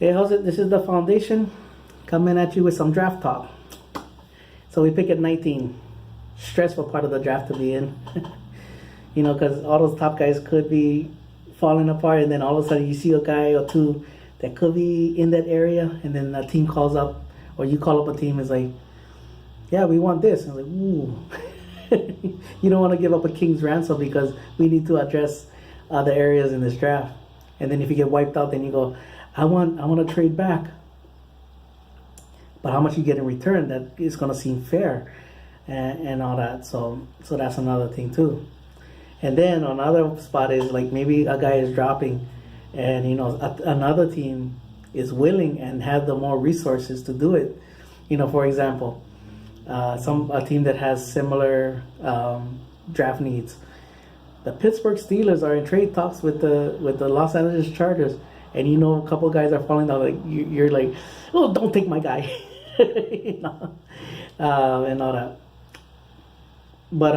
Hey, how's it? This is the foundation coming at you with some draft talk. So we pick at 19. Stressful part of the draft to be in. Because all those top guys could be falling apart, and then all of a sudden you see a guy or two that could be in that area, and then a team calls up, or you call up a team, is like, yeah, we want this. And I'm like, ooh. You don't want to give up a king's ransom because we need to address other areas in this draft. And then if you get wiped out, then you go, I want to trade back. But how much you get in return, that is going to seem fair and all that. So that's another thing too. And then another spot is like maybe a guy is dropping and another team is willing and have the more resources to do it. For example, a team that has similar draft needs. The Pittsburgh Steelers are in trade talks with the Los Angeles Chargers. And a couple guys are falling down. Like you're like, oh, don't take my guy, and all that. But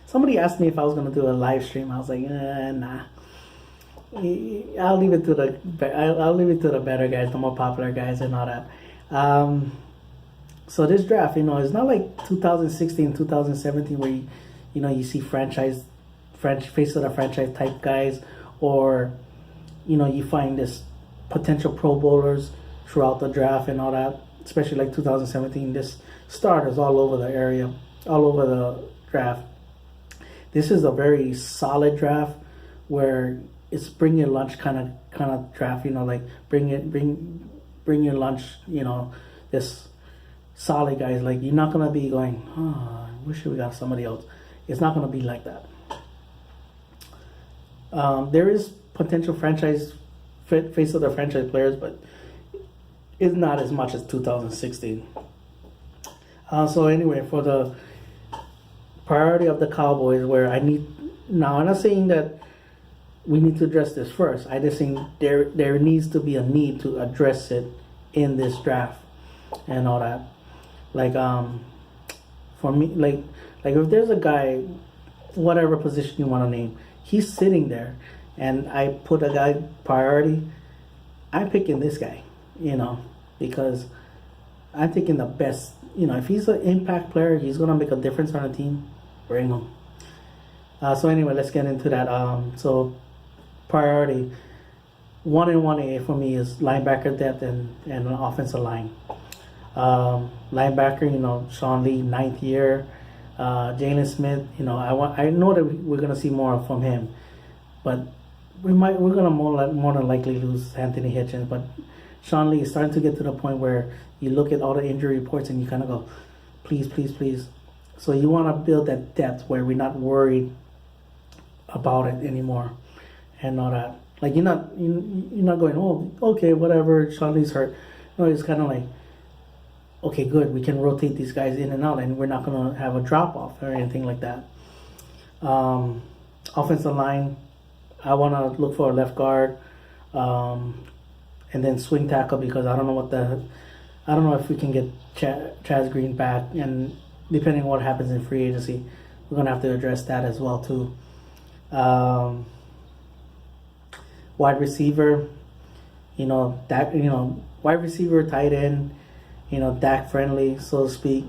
somebody asked me if I was gonna do a live stream. I was like, nah. I'll leave it to the better guys, the more popular guys, and all that. So this draft, it's not like 2016, 2017 where you see face of the franchise type guys, or you find this potential Pro Bowlers throughout the draft and all that, especially like 2017, this starters all over the area, all over the draft. This is a very solid draft where it's bring your lunch kind of draft, like bring your lunch, this solid guys. Like you're not going to be going, oh, I wish we got somebody else. It's not going to be like that. There is potential face of the franchise players, but it's not as much as 2016. So anyway, for the priority of the Cowboys, where I'm not saying that we need to address this first. I just think there needs to be a need to address it in this draft and all that. Like for me, like if there's a guy, whatever position you want to name, he's sitting there, and I put a guy priority, I'm picking this guy, because I'm thinking the best, if he's an impact player, he's going to make a difference on a team, bring him. So anyway, let's get into that. So priority, 1 and 1A for me is linebacker depth and an offensive line. Linebacker, Sean Lee, 9th year. Jalen Smith, I know that we're gonna see more from him, but we're gonna more than likely lose Anthony Hitchens. But Sean Lee is starting to get to the point where you look at all the injury reports and you kind of go, please, please, please. So you want to build that depth where we're not worried about it anymore and all that. Like you're not going, oh, okay, whatever, Sean Lee's hurt. No, it's kind of like, okay, good, we can rotate these guys in and out, and we're not going to have a drop-off or anything like that. Offensive line, I want to look for a left guard, and then swing tackle, because I don't know if we can get Chaz Green back, and depending on what happens in free agency, we're going to have to address that as well, too. Wide receiver, wide receiver, tight end, Dak friendly, so to speak.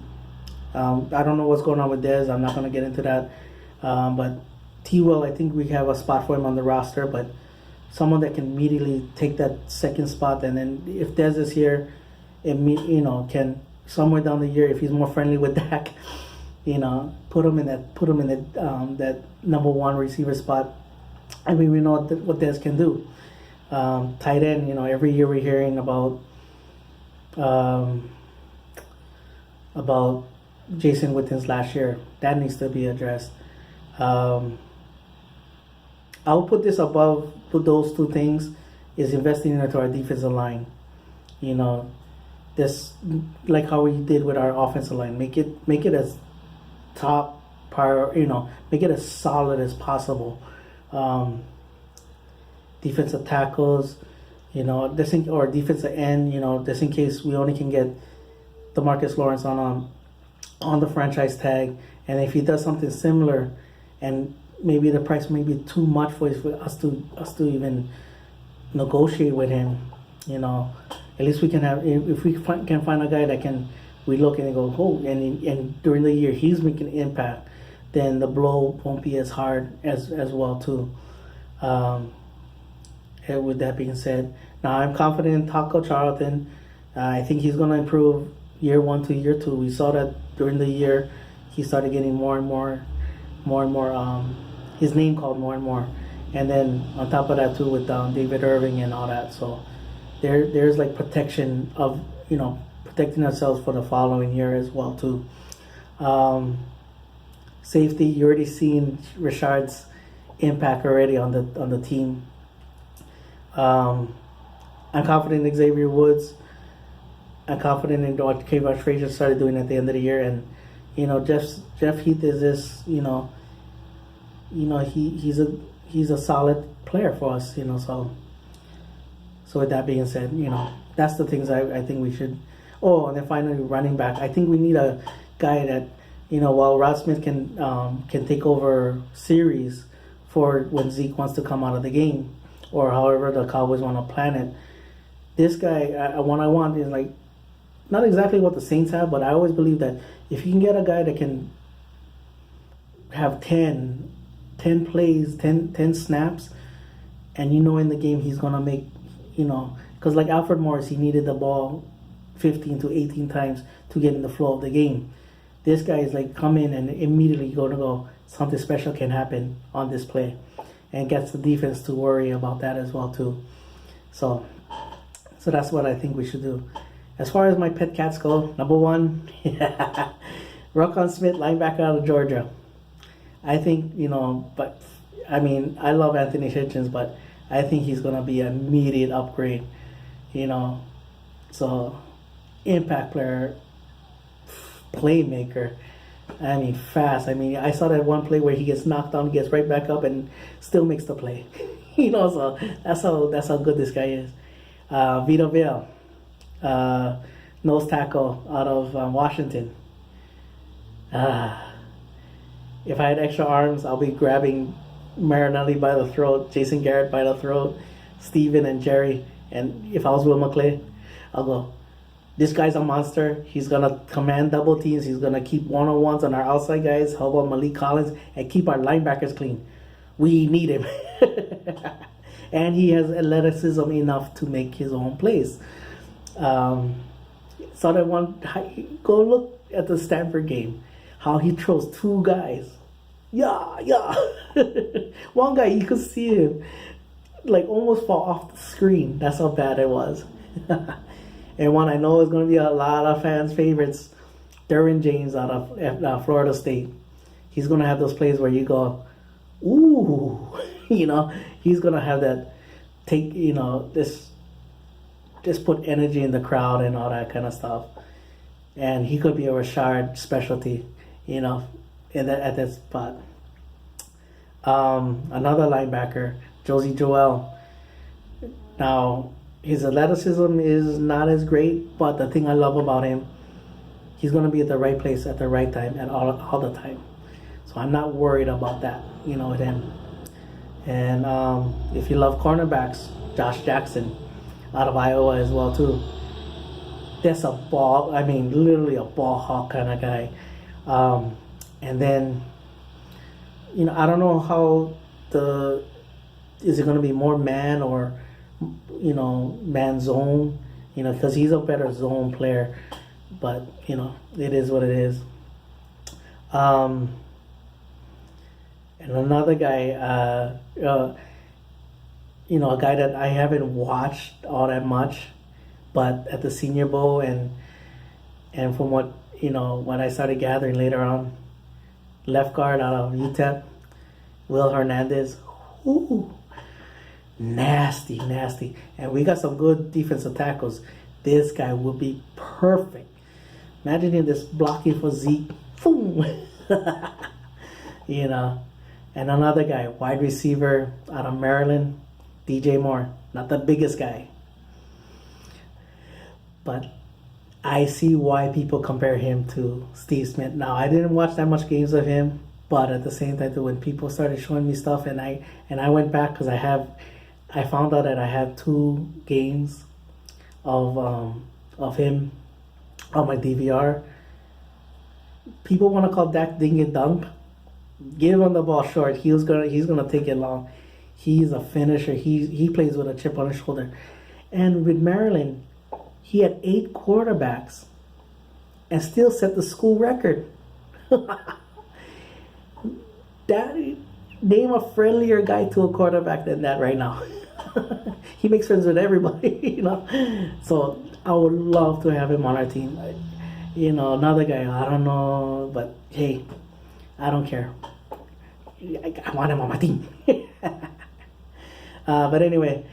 I don't know what's going on with Dez. I'm not going to get into that. But T-Will, I think we have a spot for him on the roster, but someone that can immediately take that second spot. And then if Dez is here, can somewhere down the year, if he's more friendly with Dak, put him in that number one receiver spot. I mean, we know what Dez can do. Tight end, every year we're hearing about Jason Witten's last year. That needs to be addressed. I'll put this above those two things, is investing into our defensive line. This, like how we did with our offensive line, make it as top prior, make it as solid as possible. Defensive tackles, or defensive end, just in case we only can get DeMarcus Lawrence on the franchise tag, and if he does something similar, and maybe the price may be too much for us to even negotiate with him. You know, at least we can have if we can find a guy that can we look and go, oh, and during the year he's making an impact, then the blow won't be as hard as well too. And with that being said, now I'm confident in Taco Charlton. I think he's going to improve year one to year two. We saw that during the year he started getting more and more, his name called more and more. And then on top of that too with David Irving and all that. So there's like protection of, protecting ourselves for the following year as well too. Safety, you already seen Richard's impact already on the team. I'm confident in Xavier Woods. I'm confident in what Kayvon Frazier started doing at the end of the year, and Jeff Heath is this. He's a solid player for us. So with that being said, that's the things I think we should. Oh, and then finally running back. I think we need a guy that while Rod Smith can take over series for when Zeke wants to come out of the game, or however the Cowboys want to plan it. This guy, what I want is like, not exactly what the Saints have, but I always believe that if you can get a guy that can have 10 plays, 10 snaps, and in the game he's going to make, because like Alfred Morris, he needed the ball 15 to 18 times to get in the flow of the game. This guy is like come in and immediately going to go, something special can happen on this play, and gets the defense to worry about that as well too. So that's what I think we should do. As far as my pet cats go, number one, Roquan Smith, linebacker out of Georgia. I think, but I mean, I love Anthony Hitchens, but I think he's going to be an immediate upgrade, So, impact player, playmaker. I mean, fast. I mean, I saw that one play where he gets knocked down, gets right back up, and still makes the play. So that's how good this guy is. Vita Vale, nose tackle out of Washington. If I had extra arms, I'll be grabbing Marinelli by the throat, Jason Garrett by the throat, Steven and Jerry. And if I was Will McClay, I'll go, this guy's a monster. He's going to command double teams. He's going to keep one-on-ones on our outside guys. How about Malik Collins? And keep our linebackers clean. We need him. And he has athleticism enough to make his own plays. So that one, go look at the Stanford game. How he throws two guys. Yeah. One guy, you could see him like almost fall off the screen. That's how bad it was. And one I know is going to be a lot of fans' favorites, Derwin James out of Florida State. He's going to have those plays where you go, ooh, he's going to have that just put energy in the crowd and all that kind of stuff. And he could be a Rashard specialty, at that spot. Another linebacker, Josie Joel. Now, his athleticism is not as great, but the thing I love about him, he's going to be at the right place at the right time at all the time. So I'm not worried about that, with him. And if you love cornerbacks, Josh Jackson out of Iowa as well too. That's literally a ball hawk kind of guy. And then, I don't know how is it going to be more man or, man zone, because he's a better zone player, but, it is what it is. And another guy, a guy that I haven't watched all that much, but at the Senior Bowl and from what, when I started gathering later on, left guard out of UTEP, Will Hernandez, ooh, nasty. And we got some good defensive tackles. This guy will be perfect. Imagine him just blocking for Zeke. Boom. And another guy, wide receiver out of Maryland, DJ Moore. Not the biggest guy, but I see why people compare him to Steve Smith. Now, I didn't watch that much games of him, but at the same time, when people started showing me stuff, and I went back because I I found out that I had 2 games of him on my DVR. People want to call Dak ding and dunk. Give him the ball short. He's gonna take it long. He's a finisher. He plays with a chip on his shoulder. And with Maryland, he had 8 quarterbacks and still set the school record. That name a friendlier guy to a quarterback than that right now. He makes friends with everybody, you know. So I would love to have him on our team. You know, another guy, I don't know, but hey, I don't care. I want him on my team. But anyway,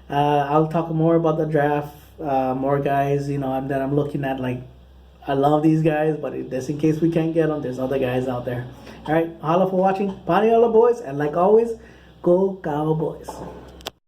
I'll talk more about the draft. More guys, you know, that I'm looking at. Like, I love these guys, but just in case we can't get them, there's other guys out there. All right, holla for watching. Party all the boys, and like always, go Cowboys.